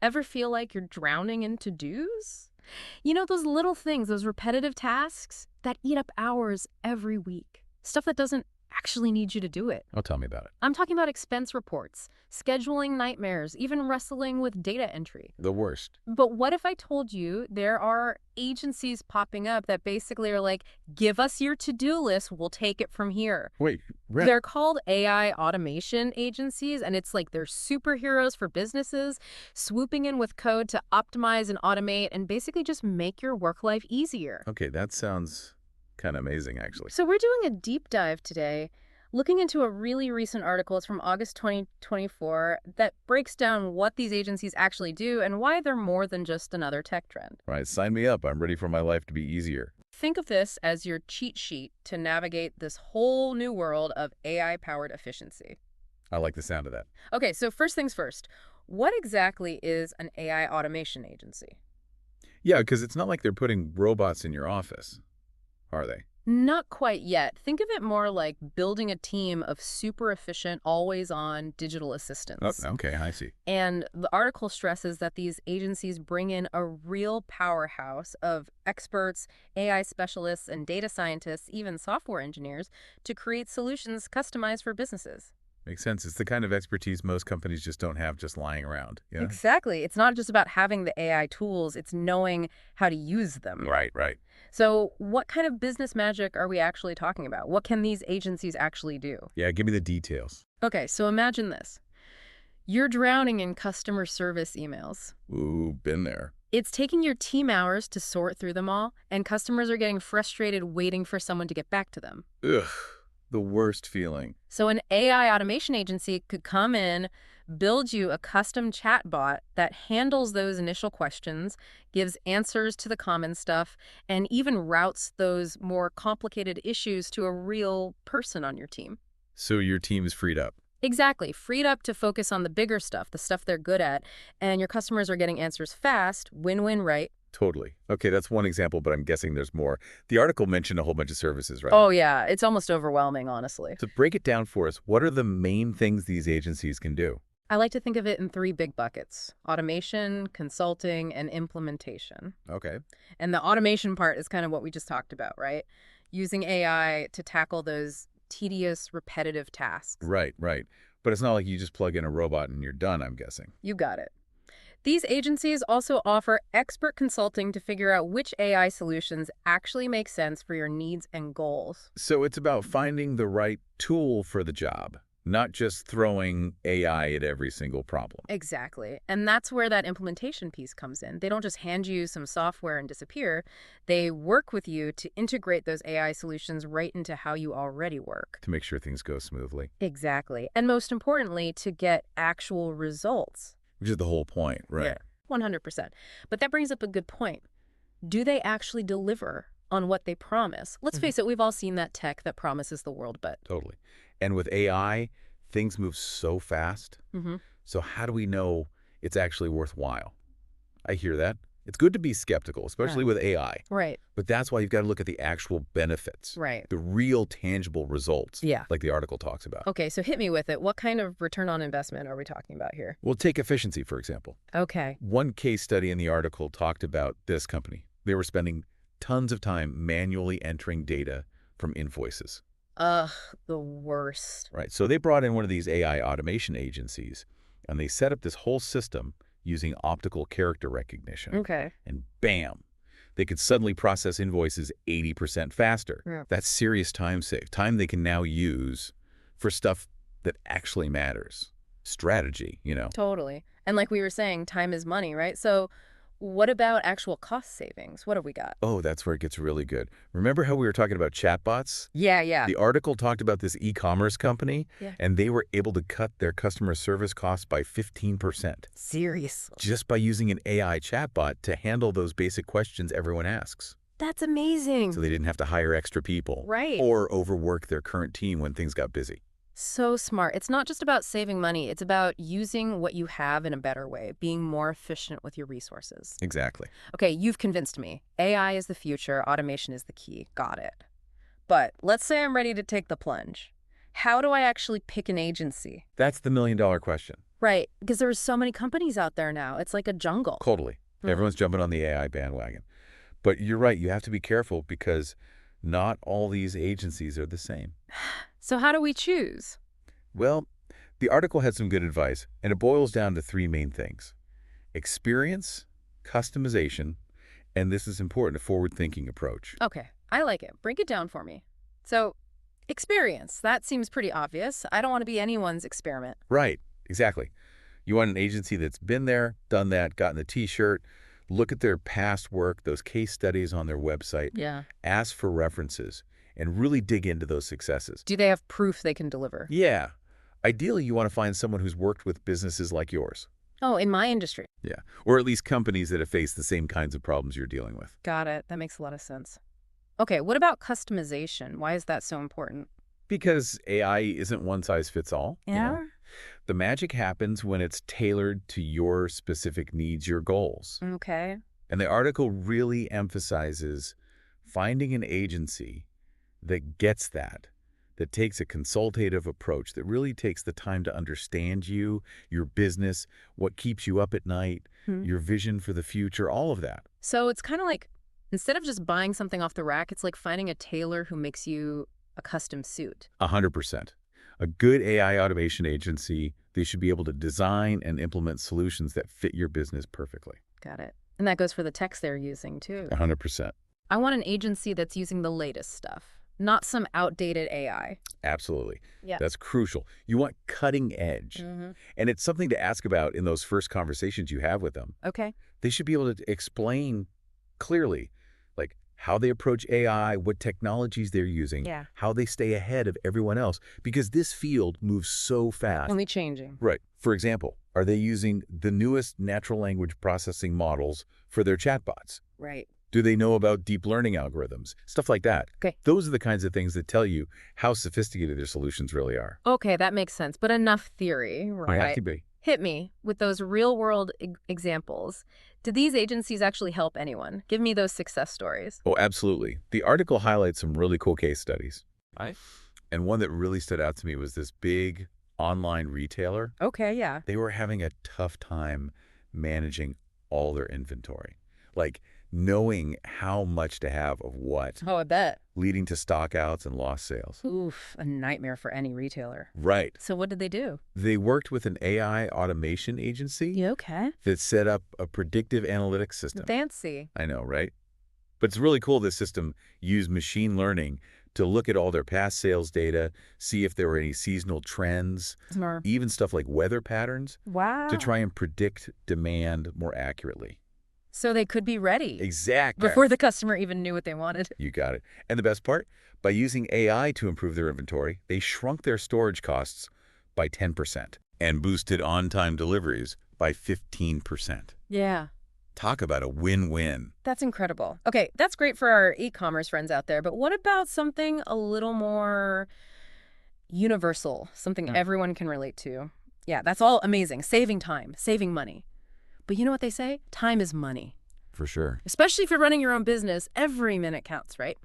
Ever feel like you're drowning in to-dos? You know, those little things, those repetitive tasks that eat up hours every week. Stuff that doesn't actually need you to do it. Oh, tell me about it. I'm talking about expense reports, scheduling nightmares, even wrestling with data entry. The worst. But what if I told you there are agencies popping up that basically are like, give us your to-do list, we'll take it from here. Wait, They're called AI automation agencies, and it's like they're superheroes for businesses, swooping in with code to optimize and automate and basically just make your work life easier. okay, that sounds kind of amazing, actually. So we're doing a deep dive today, looking into a really recent article. It's from August 2024 that breaks down what these agencies actually do and why they're more than just another tech trend. All right, sign me up. I'm ready for my life to be easier. Think of this as your cheat sheet to navigate this whole new world of AI-powered efficiency. I like the sound of that. Okay, so first things first, what exactly is an AI automation agency? Yeah, because it's not like they're putting robots in your office, are they? Not quite yet. Think of it more like building a team of super efficient, always-on digital Oh, assistants. okay, I see. And the article stresses that these agencies bring in a real powerhouse of experts, AI specialists, and data scientists, even software engineers, to create solutions customized for businesses. Makes sense. It's the kind of expertise most companies just don't have just lying around. Yeah. Exactly. It's not just about having the AI tools, it's knowing how to use them. Right, right. So what kind of business magic are we actually talking about? What can these agencies actually do? Yeah, give me the details. Okay, so imagine this. You're drowning in customer service emails. Ooh, been there. It's taking your team hours to sort through them all, and customers are getting frustrated waiting for someone to get back to them. Ugh, the worst feeling. So an AI automation agency could come in, build you a custom chatbot that handles those initial questions, gives answers to the common stuff, and even routes those more complicated issues to a real person on your team. So your team is freed up. Exactly. Freed up to focus on the bigger stuff, the stuff they're good at, and your customers are getting answers fast, win-win, right? Totally. Okay, that's one example, but I'm guessing there's more. The article mentioned a whole bunch of services, right? Oh, yeah. It's almost overwhelming, honestly. So break it down for us. What are the main things these agencies can do? I like to think of it in three big buckets: automation, consulting, and implementation. Okay. And the automation part is kind of what we just talked about, right? Using AI to tackle those tedious, repetitive tasks. Right, right. But it's not like you just plug in a robot and you're done, I'm guessing. You got it. These agencies also offer expert consulting to figure out which AI solutions actually make sense for your needs and goals. So it's about finding the right tool for the job, not just throwing AI at every single problem. Exactly. And that's where that implementation piece comes in. They don't just hand you some software and disappear. They work with you to integrate those AI solutions right into how you already work. To make sure things go smoothly, Exactly. And most importantly, to get actual results. which is the whole point, right? Yeah, 100%. But that brings up a good point. Do they actually deliver on what they promise? Let's face it, we've all seen that tech that promises the world, but... Totally. And with AI, things move so fast. So how do we know it's actually worthwhile? I hear that. It's good to be skeptical, especially with AI. Right, But that's why you've got to look at the actual benefits, right. the real tangible results, Yeah. like the article talks about. Okay, so hit me with it. What kind of return on investment are we talking about here? Well, take efficiency, for example. Okay. One case study in the article talked about this company. They were spending tons of time manually entering data from invoices. Ugh, the worst. Right. So they brought in one of these AI automation agencies, and they set up this whole system using optical character recognition. Okay. And bam, they could suddenly process invoices 80% faster. Yeah. That's serious time save. Time they can now use for stuff that actually matters. Strategy, you know. Totally. And like we were saying, time is money, right? So what about actual cost savings? What have we got? Oh, that's where it gets really good. Remember how we were talking about chatbots? Yeah. The article talked about this e-commerce company, Yeah. and they were able to cut their customer service costs by 15%. Seriously. Just by using an AI chatbot to handle those basic questions everyone asks. That's amazing. So they didn't have to hire extra people. Right. Or overwork their current team when things got busy. So smart. It's not just about saving money. It's about using what you have in a better way, being more efficient with your resources. Exactly. Okay, you've convinced me. AI is the future. Automation is the key. Got it. But let's say I'm ready to take the plunge. How do I actually pick an agency? That's the million-dollar question. Right, because there's so many companies out there now. It's like a jungle. Totally. Mm. Everyone's jumping on the AI bandwagon. But you're right, you have to be careful because not all these agencies are the same. So how do we choose? Well, the article had some good advice, and it boils down to three main things: experience, customization, and this is important, a forward-thinking approach. Okay, I like it. Break it down for me. So, experience. That seems pretty obvious. I don't want to be anyone's experiment. Right, exactly. You want an agency that's been there, done that, gotten the T-shirt, look at their past work, those case studies on their website, Yeah. ask for references, and really dig into those successes. Do they have proof they can deliver? Yeah. Ideally, you want to find someone who's worked with businesses like yours. Oh, in my industry. Yeah. Or at least companies that have faced the same kinds of problems you're dealing with. Got it. That makes a lot of sense. Okay, what about customization? Why is that so important? Because AI isn't one size fits all. Yeah. The magic happens when it's tailored to your specific needs, your goals. Okay. And the article really emphasizes finding an agency that gets that takes a consultative approach, that really takes the time to understand you, your business, what keeps you up at night, your vision for the future, all of that. So it's kind of like, instead of just buying something off the rack, it's like finding a tailor who makes you a custom suit. 100%. A good AI automation agency, they should be able to design and implement solutions that fit your business perfectly. Got it. And that goes for the text they're using, too. 100%. I want an agency that's using the latest stuff, not some outdated AI. Absolutely. Yeah. That's crucial. You want cutting edge. And it's something to ask about in those first conversations you have with them. Okay. They should be able to explain clearly, like, how they approach AI, what technologies they're using, Yeah. how they stay ahead of everyone else, because this field moves so fast. Only changing. Right. For example, are they using the newest natural language processing models for their chatbots? Right. Do they know about deep learning algorithms? Stuff like that. Okay. Those are the kinds of things that tell you how sophisticated their solutions really are. Okay, that makes sense. But enough theory, Might have right? to be. Hit me with those real-world examples. Do these agencies actually help anyone? Give me those success stories. Oh, absolutely. The article highlights some really cool case studies. Right. And one that really stood out to me was this big online retailer. Okay, yeah. They were having a tough time managing all their inventory. Like, knowing how much to have of what, Oh, I bet. leading to stockouts and lost sales. Oof, a nightmare for any retailer. Right. So what did they do? They worked with an AI automation agency You okay? that set up a predictive analytics system. Fancy. I know, right? But it's really cool this system used machine learning to look at all their past sales data, see if there were any seasonal trends, Smart. even stuff like weather patterns, Wow. to try and predict demand more accurately. So they could be ready Exactly. before the customer even knew what they wanted. You got it. And the best part? By using AI to improve their inventory, they shrunk their storage costs by 10% and boosted on-time deliveries by 15%. Yeah. Talk about a win-win. That's incredible. Okay, that's great for our e-commerce friends out there, but what about something a little more universal, something everyone can relate to? Yeah, that's all amazing. Saving time, saving money. But you know what they say? Time is money. For sure. Especially if you're running your own business, every minute counts, right?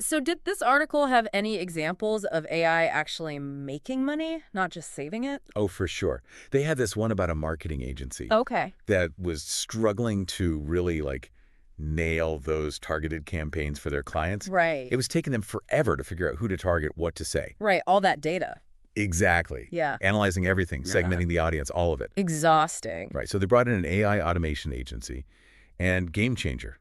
So did this article have any examples of AI actually making money, not just saving it? Oh, for sure. They had this one about a marketing agency Okay. that was struggling to really, like, nail those targeted campaigns for their clients. Right. It was taking them forever to figure out who to target, what to say. Right, all that data. Exactly. Yeah. Analyzing everything, Yeah. segmenting the audience, all of it. Exhausting. Right. So they brought in an AI automation agency, and game changer.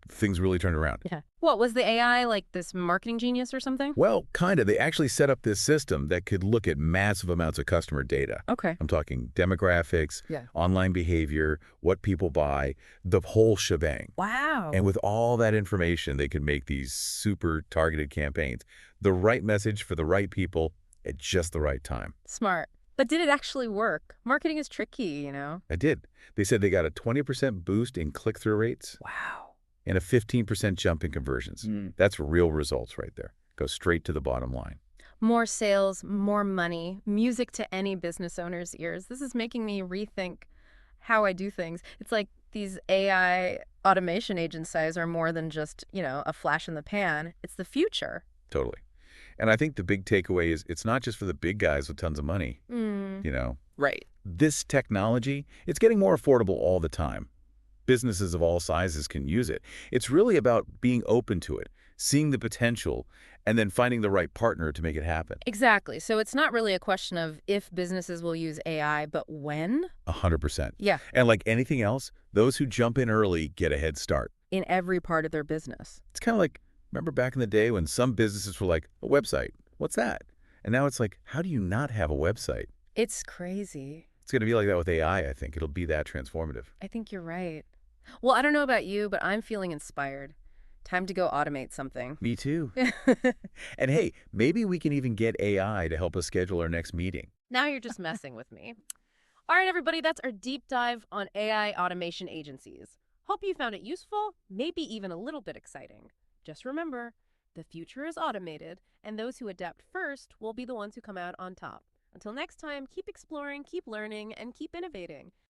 Things really turned around. Yeah. What, was the AI like this marketing genius or something? Well, kind of. They actually set up this system that could look at massive amounts of customer data. Okay. I'm talking demographics, Yeah. online behavior, what people buy, the whole shebang. Wow. And with all that information, they could make these super targeted campaigns. The right message for the right people at just the right time. Smart. But did it actually work? Marketing is tricky, you know? It did. They said they got a 20% boost in click-through rates Wow. and a 15% jump in conversions. That's real results right there. Go straight to the bottom line. More sales, more money, music to any business owner's ears. This is making me rethink how I do things. It's like these AI automation agencies are more than just, a flash in the pan. It's the future. Totally. And I think the big takeaway is it's not just for the big guys with tons of money. You know, Right. This technology, it's getting more affordable all the time. Businesses of all sizes can use it. It's really about being open to it, seeing the potential, and then finding the right partner to make it happen. Exactly. So it's not really a question of if businesses will use AI, but when? 100%. Yeah, And like anything else, those who jump in early get a head start. in every part of their business. It's kind of like, remember back in the day when some businesses were like, a website, what's that? And now it's like, how do you not have a website? It's crazy. It's going to be like that with AI, I think. It'll be that transformative. I think you're right. Well, I don't know about you, but I'm feeling inspired. Time to go automate something. Me too. And hey, maybe we can even get AI to help us schedule our next meeting. Now you're just messing with me. All right, everybody, that's our deep dive on AI automation agencies. Hope you found it useful, maybe even a little bit exciting. Just remember, the future is automated, and those who adapt first will be the ones who come out on top. Until next time, keep exploring, keep learning, and keep innovating.